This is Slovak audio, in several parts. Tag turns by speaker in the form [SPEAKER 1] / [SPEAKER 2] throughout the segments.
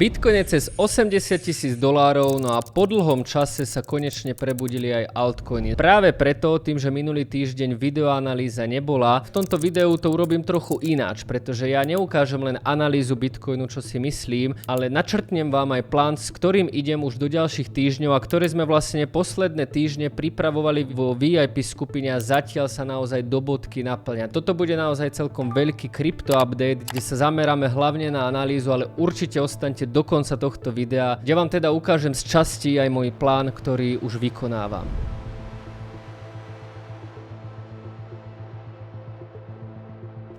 [SPEAKER 1] Bitcoin je cez $80,000, no a po dlhom čase sa konečne prebudili aj altcoiny. Práve preto, tým, že minulý týždeň videoanalýza nebola, v tomto videu to urobím trochu ináč, pretože ja neukážem len analýzu Bitcoinu, čo si myslím, ale načrtnem vám aj plán, s ktorým idem už do ďalších týždňov a ktoré sme vlastne posledné týždne pripravovali vo VIP skupine a zatiaľ sa naozaj do bodky naplňa. Toto bude naozaj celkom veľký krypto update, kde sa zameráme hlavne na analýzu, ale určite ostaňte do konca tohto videa, kde vám teda ukážem z časti aj môj plán, ktorý už vykonávam.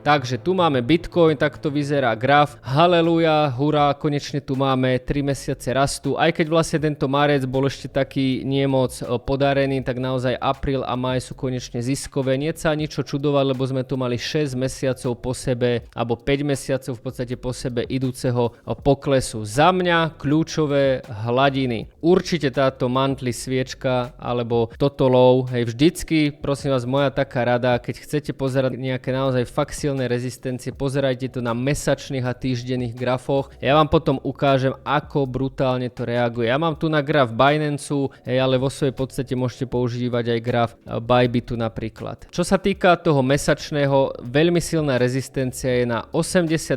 [SPEAKER 1] Takže tu máme Bitcoin, takto vyzerá graf. Haleluja, hurá, konečne tu máme 3 mesiace rastu. Aj keď vlastne tento marec bol ešte taký nie moc podarený, tak naozaj apríl a maj sú konečne ziskové. Nie sa ničo čudovať, lebo sme tu mali 6 mesiacov po sebe, alebo 5 mesiacov v podstate po sebe idúceho poklesu. Za mňa kľúčové hladiny. Určite táto monthly sviečka, alebo toto low, hej, vždycky, prosím vás, moja taká rada, keď chcete pozerať nejaké naozaj fakt rezistencie, pozerajte to na mesačných a týždenných grafoch. Ja vám potom ukážem, ako brutálne to reaguje. Ja mám tu na graf Binance, ale vo svojej podstate môžete používať aj graf Bybitu napríklad. Čo sa týka toho mesačného, veľmi silná rezistencia je na 82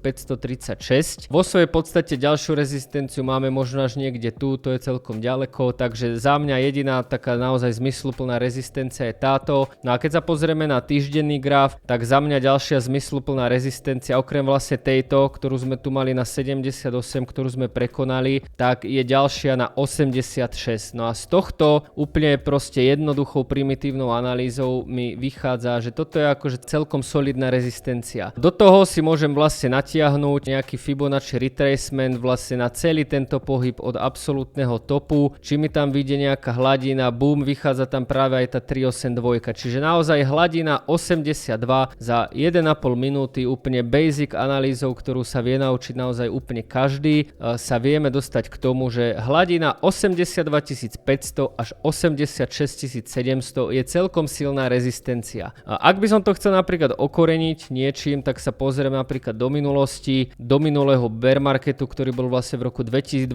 [SPEAKER 1] 536. Vo svojej podstate ďalšiu rezistenciu máme možno až niekde tu, to je celkom ďaleko, takže za mňa jediná taká naozaj zmysluplná rezistencia je táto. No a keď sa pozrieme na týždenný graf, tak za mňa ďalšia zmysluplná rezistencia, okrem vlastne tejto, ktorú sme tu mali na 78, ktorú sme prekonali, tak je ďalšia na 86. No a z tohto úplne proste jednoduchou primitívnou analýzou mi vychádza, že toto je akože celkom solidná rezistencia. Do toho si môžem vlastne natiahnuť nejaký Fibonacci retracement vlastne na celý tento pohyb od absolútneho topu. Či mi tam vyjde nejaká hladina, boom, vychádza tam práve aj tá 382. Čiže naozaj hladina 82 za 1,5 minúty úplne basic analýzou, ktorú sa vie naučiť naozaj úplne každý, sa vieme dostať k tomu, že hladina 82 500 až 86 700 je celkom silná rezistencia. Ak by som to chcel napríklad okoreniť niečím, tak sa pozrieme napríklad do minulosti, do minulého bear marketu, ktorý bol vlastne v roku 2022,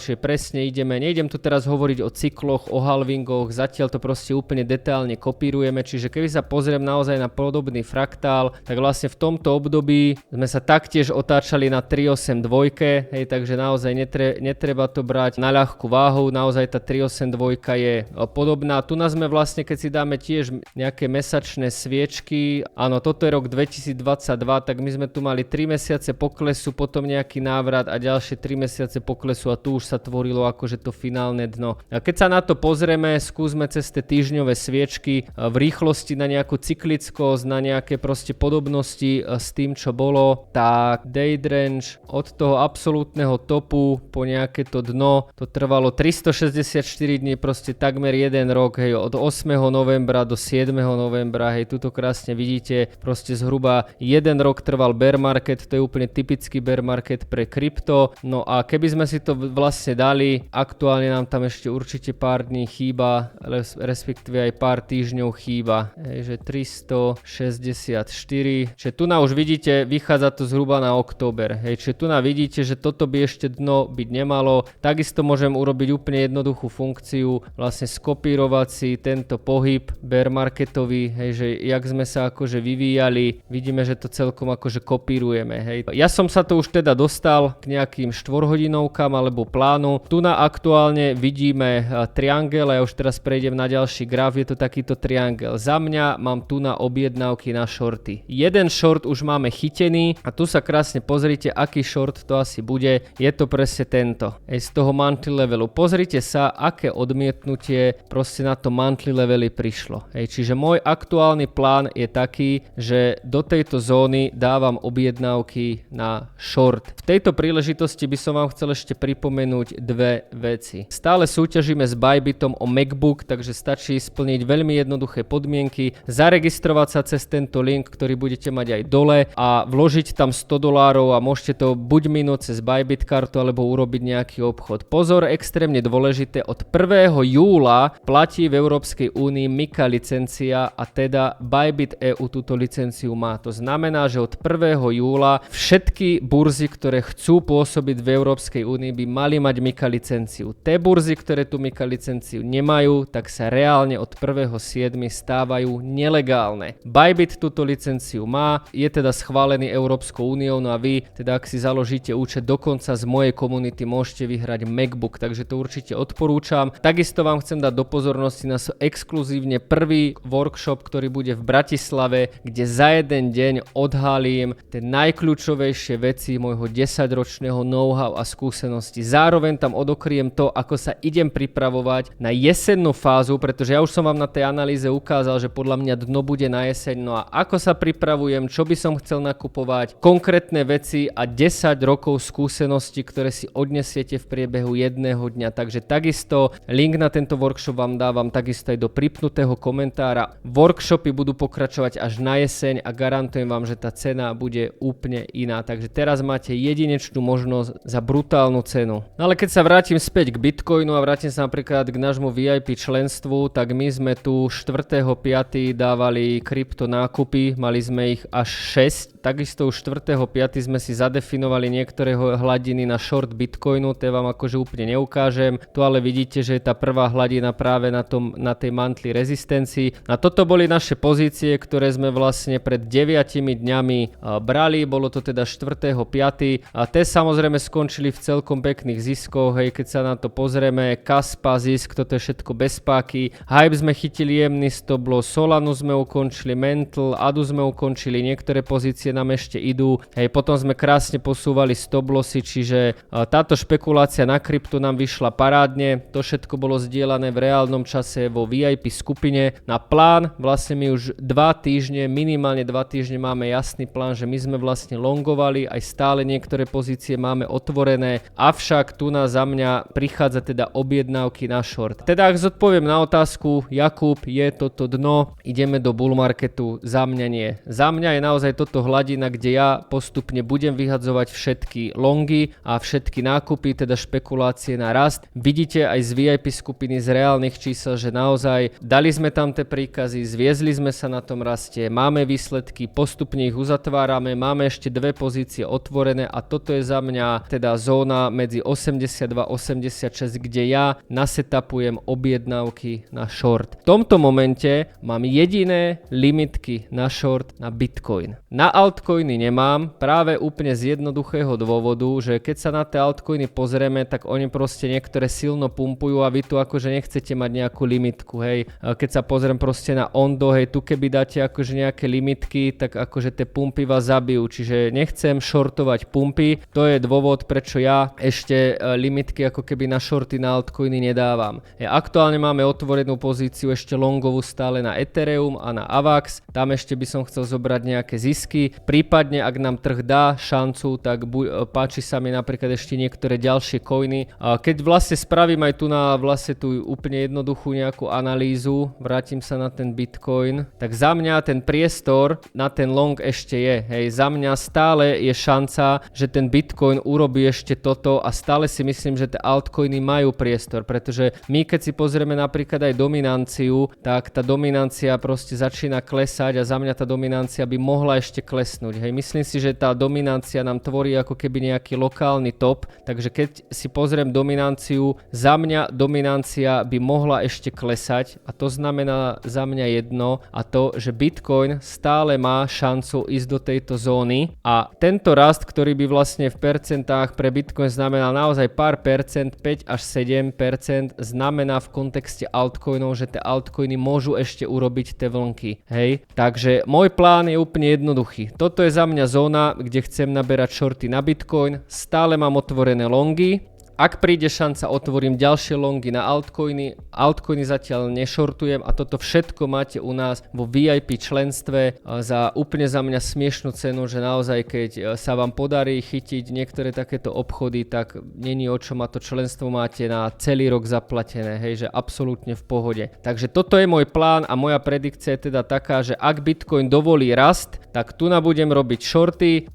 [SPEAKER 1] čiže presne nejdem tu teraz hovoriť o cykloch, o halvingoch, zatiaľ to proste úplne detailne kopírujeme, čiže keby sa pozriem naozaj na podobný fraktál, tak vlastne v tomto období sme sa taktiež otáčali na 382, hej, takže naozaj netreba to brať na ľahkú váhu, naozaj tá 382 je podobná. Tu nás sme vlastne, keď si dáme tiež nejaké mesačné sviečky, áno, toto je rok 2022, tak my sme tu mali 3 mesiace poklesu, potom nejaký návrat a ďalšie 3 mesiace poklesu a tu už sa tvorilo akože to finálne dno. A keď sa na to pozrieme, skúsme cez tie týždňové sviečky v rýchlosti na nejakú cyklickosť, na nejaké proste podobnosti s tým, čo bolo, tak date range od toho absolútneho topu po nejaké to dno, to trvalo 364 dní, proste takmer 1 rok, hej, od 8. novembra do 7. novembra, hej, tuto krásne vidíte, proste zhruba 1 rok trval bear market, to je úplne typický bear market pre krypto, no a keby sme si to vlastne dali, aktuálne nám tam ešte určite pár dní chýba, respektíve aj pár týždňov chýba, hej, že 364, čiže tu na už vidíte, vychádza to zhruba na október, hej, čiže tu na vidíte, že toto by ešte dno byť nemalo, takisto môžem urobiť úplne jednoduchú funkciu, vlastne skopírovať si tento pohyb bear marketový, hej, že jak sme sa akože vyvíjali, vidíme, že to celkom akože kopírujeme, hej. Ja som sa to už teda dostal k nejakým 4-hodinovkám alebo plánu, tu na aktuálne vidíme triangel a ja už teraz prejdem na ďalší graf, je to takýto triangel, za mňa mám tu na objednávky na short. Jeden short už máme chytený a tu sa krásne pozrite, aký short to asi bude. Je to presne tento. Z toho monthly levelu. Pozrite sa, aké odmietnutie proste na to monthly levely prišlo. Čiže môj aktuálny plán je taký, že do tejto zóny dávam objednávky na short. V tejto príležitosti by som vám chcel ešte pripomenúť dve veci. Stále súťažíme s Bybitom o MacBook, takže stačí splniť veľmi jednoduché podmienky, zaregistrovať sa cez tento link, ktorý budete mať aj dole a vložiť tam $100 a môžete to buď minúť cez Bybit kartu alebo urobiť nejaký obchod. Pozor, extrémne dôležité, od 1. júla platí v Európskej únii MiCA licencia a teda Bybit EU túto licenciu má. To znamená, že od 1. júla všetky burzy, ktoré chcú pôsobiť v Európskej únii, by mali mať MiCA licenciu. Tie burzy, ktoré tu MiCA licenciu nemajú, tak sa reálne od 1.7. stávajú nelegálne. Bybit túto licenciu má, je teda schválený Európskou úniou, no a vy, teda ak si založíte účet dokonca z mojej komunity, môžete vyhrať MacBook, takže to určite odporúčam. Takisto vám chcem dať do pozornosti na exkluzívne prvý workshop, ktorý bude v Bratislave, kde za jeden deň odhalím tie najkľúčovejšie veci môjho 10-ročného know-how a skúsenosti. Zároveň tam odokriem to, ako sa idem pripravovať na jesennú fázu, pretože ja už som vám na tej analýze ukázal, že podľa mňa dno bude na jeseň. No a ako sa pripravujem, čo by som chcel nakupovať, konkrétne veci a 10 rokov skúsenosti, ktoré si odnesiete v priebehu jedného dňa. Takže takisto link na tento workshop vám dávam takisto aj do pripnutého komentára. Workshopy budú pokračovať až na jeseň a garantujem vám, že tá cena bude úplne iná. Takže teraz máte jedinečnú možnosť za brutálnu cenu. No ale keď sa vrátim späť k Bitcoinu a vrátim sa napríklad k nášmu VIP členstvu, tak my sme tu 4.5. dávali krypto nákupy, mali sme ich až 6. Takisto už 4.5. sme si zadefinovali niektoré hladiny na short Bitcoinu, to vám akože úplne neukážem. Tu ale vidíte, že je tá prvá hladina práve na tej monthly rezistencii. A toto boli naše pozície, ktoré sme vlastne pred 9 dňami brali, bolo to teda 4.5. A tie samozrejme skončili v celkom pekných ziskoch, hej, keď sa na to pozrieme, Kaspa, zisk, toto je všetko bez páky. Hype sme chytili jemný stop loss, Solanu sme ukončili, Mental, Adu sme ukončili, niektoré pozície nám ešte idú. Hej, potom sme krásne posúvali stop lossy, čiže táto špekulácia na kryptu nám vyšla parádne. To všetko bolo zdieľané v reálnom čase vo VIP skupine. Na plán, vlastne my už 2 týždne, minimálne 2 týždne máme jasný plán, že my sme vlastne longovali, aj stále niektoré pozície máme otvorené, avšak tu za mňa prichádza teda objednávky na short. Teda ak zodpoviem na otázku, Jakub, je toto dno, ideme do bull marketu, za mňa nie. Za mňa je naozaj toto hladina, kde ja postupne budem vyhadzovať všetky longy a všetky nákupy, teda špekulácie na rast. Vidíte aj z VIP skupiny z reálnych čísel, že naozaj dali sme tam tie príkazy, zviezli sme sa na tom raste, máme výsledky, postupne ich uzatvárame, máme ešte 2 pozície otvorené a toto je za mňa teda zóna medzi 82-86, kde ja nasetapujem objednávky na short. V tomto momente mám jediné limitky na short na Bitcoin. Na altcoiny nemám, práve úplne z jednoduchého dôvodu, že keď sa na tie altcoiny pozrieme, tak oni proste niektoré silno pumpujú a vy tu akože nechcete mať nejakú limitku, hej. Keď sa pozriem proste na Ondo, hej, tu keby dáte akože nejaké limitky, tak akože tie pumpy vás zabijú, čiže nechcem shortovať pumpy, to je dôvod, prečo ja ešte limitky ako keby na shorty na altcoiny nedávam. Aktuálne máme otvorenú pozíciu ešte longovú stále na Ethereum a na Avax, tam ešte by som chcel zobrať nejaké zisky, prípadne ak nám trh dá šancu, tak páči sa mi napríklad ešte niektoré ďalšie coiny. Keď vlastne spravím aj tu na vlastne tú úplne jednoduchú nejakú analýzu, vrátim sa na ten Bitcoin, tak za mňa ten priestor na ten long ešte je. Hej, za mňa stále je šanca, že ten Bitcoin urobí ešte toto a stále si myslím, že tie altcoiny majú priestor, pretože my keď si pozrieme napríklad aj dominanciu, tak tá dominancia proste začína klesať a za mňa tá dominancia by mohla ešte klesnúť. Hej, myslím si, že tá dominancia nám tvorí ako keby nejaký lokálny top, takže keď si pozriem dominanciu, za mňa dominancia by mohla ešte klesať a to znamená za mňa jedno a to, že Bitcoin stále má šancu ísť do tejto zóny a tento rast, ktorý by vlastne v percentách pre Bitcoin znamenal naozaj pár percent, 5 až 7%, znamená v kontexte altcoinov, že tie altcoiny môžu ešte urobiť tie vlnky. Hej, takže môj plán je úplne jednoduchý. Toto je za mňa zóna, kde chcem naberať shorty na Bitcoin, stále mám otvorené longy, Ak príde šanca, otvorím ďalšie longy na altcoiny. Altcoiny zatiaľ nešortujem a toto všetko máte u nás vo VIP členstve za úplne za mňa smiešnú cenu, že naozaj keď sa vám podarí chytiť niektoré takéto obchody, tak není o čom a to členstvo máte na celý rok zaplatené, hej, že absolútne v pohode. Takže toto je môj plán a moja predikcia je teda taká, že ak Bitcoin dovolí rast, tak tu budem robiť shorty,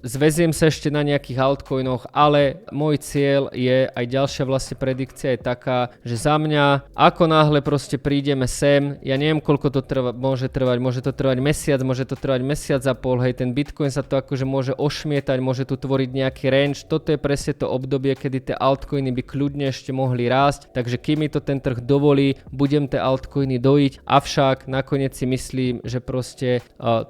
[SPEAKER 1] zväziem sa ešte na nejakých altcoinoch, ale môj cieľ je, aj ďalšia vlastne predikcia je taká, že za mňa, ako náhle proste prídeme sem, ja neviem koľko to môže to trvať mesiac, môže to trvať mesiac a pol, hej, ten Bitcoin sa to akože môže ošmietať, môže tu tvoriť nejaký range, toto je presne to obdobie, kedy tie altcoiny by kľudne ešte mohli rásť, takže kým mi to ten trh dovolí, budem tie altcoiny dojiť, avšak nakoniec si myslím, že proste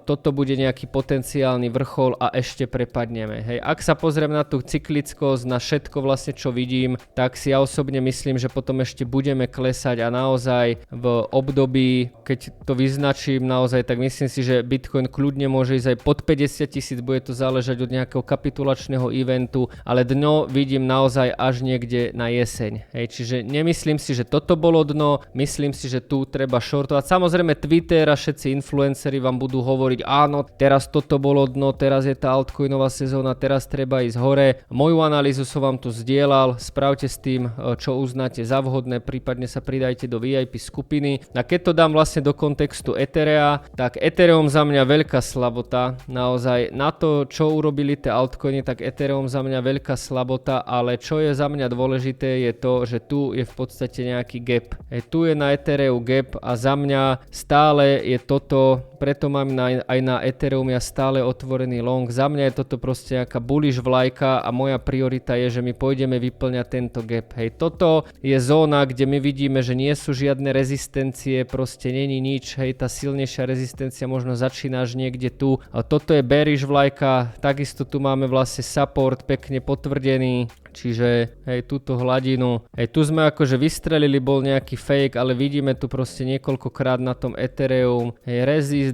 [SPEAKER 1] toto bude nejaký potenciálny vrchol a ešte prepadneme. Hej, ak sa pozriem na tú cyklickosť, na všetko vlastne čo vidím, tak si ja osobne myslím, že potom ešte budeme klesať a naozaj v období, keď to vyznačím naozaj, tak myslím si, že Bitcoin kľudne môže ísť aj pod 50 000, bude to záležať od nejakého kapitulačného eventu, ale dno vidím naozaj až niekde na jeseň. Hej, čiže nemyslím si, že toto bolo dno, myslím si, že tu treba shortovať. Samozrejme Twitter a všetci influenceri vám budú hovoriť, áno, teraz toto bolo dno, teraz je tá altcoinová sezóna, teraz treba ísť hore. Moju analýzu som vám tu zdieľal, spravte s tým, čo uznáte za vhodné, prípadne sa pridajte do VIP skupiny. A keď to dám vlastne do kontextu Etherea, tak Ethereum za mňa veľká slabota, naozaj na to, čo urobili tie altcoiny, tak Ethereum za mňa veľká slabota, ale čo je za mňa dôležité je to, že tu je v podstate nejaký gap. Tu je na Ethereu gap a za mňa stále je toto, preto mám aj na Ethereum ja stále otvorený long. Za mňa je toto proste nejaká bullish vlajka a moja priorita je, že my pôjdeme vyplňať tento gap. Hej, toto je zóna, kde my vidíme, že nie sú žiadne rezistencie, proste není nič, hej, tá silnejšia rezistencia možno začína až niekde tu. A toto je bearish vlajka, takisto tu máme vlastne support pekne potvrdený. Čiže hej, túto hladinu, hej, tu sme akože vystrelili, bol nejaký fake, ale vidíme tu proste niekoľkokrát na tom Ethereum, hej, resist,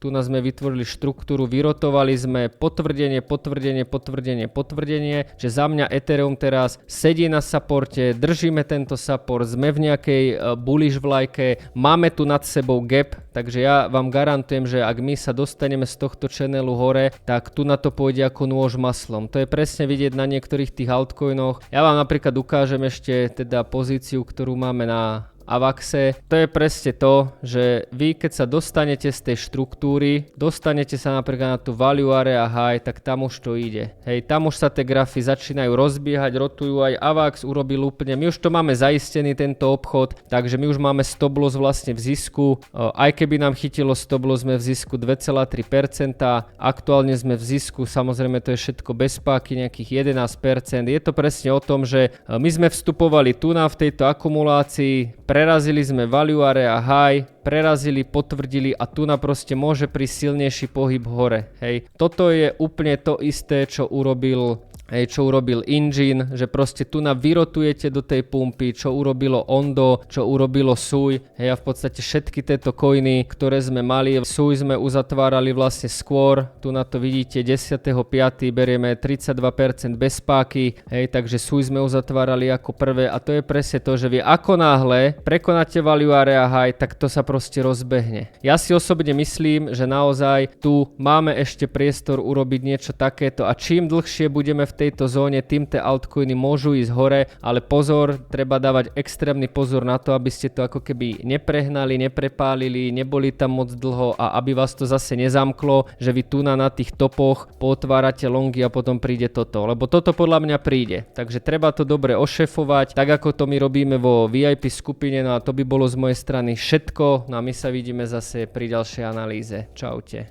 [SPEAKER 1] tu nás sme vytvorili štruktúru, vyrotovali sme potvrdenie, že za mňa Ethereum teraz sedí na supporte, držíme tento support, sme v nejakej bullish vlajke, máme tu nad sebou gap, takže ja vám garantujem, že ak my sa dostaneme z tohto channelu hore, tak tu na to pôjde ako nôž maslom. To je presne vidieť na niektorých tých altcoinoch. Ja vám napríklad ukážem ešte teda pozíciu, ktorú máme na Avaxe. To je presne to, že vy keď sa dostanete z tej štruktúry, dostanete sa napríklad na tú value area high, tak tam už to ide. Hej, tam už sa tie grafy začínajú rozbiehať, rotujú, aj Avax urobil úplne, my už to máme zaistený tento obchod, takže my už máme stop loss vlastne v zisku, aj keby nám chytilo stop loss, sme v zisku 2,3%, aktuálne sme v zisku, samozrejme to je všetko bez páky, nejakých 11%, je to presne o tom, že my sme vstupovali tu v tejto akumulácii, prerazili sme value area high, prerazili, potvrdili a tu proste môže prísť silnejší pohyb hore. Hej. Toto je úplne to isté, čo urobil Engine, že proste tu vyrotujete do tej pumpy, čo urobilo Ondo, čo urobilo Sui. Hej, a v podstate všetky tieto coiny, ktoré sme mali, Sui sme uzatvárali vlastne skôr, tu na to vidíte 10.5. berieme 32% bez páky, hej, takže Sui sme uzatvárali ako prvé a to je presne to, že vy ako náhle prekonáte value area high, tak to sa proste rozbehne. Ja si osobne myslím, že naozaj tu máme ešte priestor urobiť niečo takéto a čím dlhšie budeme v tejto zóne, tým tie altcoiny môžu ísť hore, ale pozor, treba dávať extrémny pozor na to, aby ste to ako keby neprehnali, neprepálili, neboli tam moc dlho a aby vás to zase nezamklo, že vy tu na tých topoch potvárate longy a potom príde toto, lebo toto podľa mňa príde. Takže treba to dobre ošefovať, tak ako to my robíme vo VIP skupine, no a to by bolo z mojej strany všetko, no a my sa vidíme zase pri ďalšej analýze. Čaute.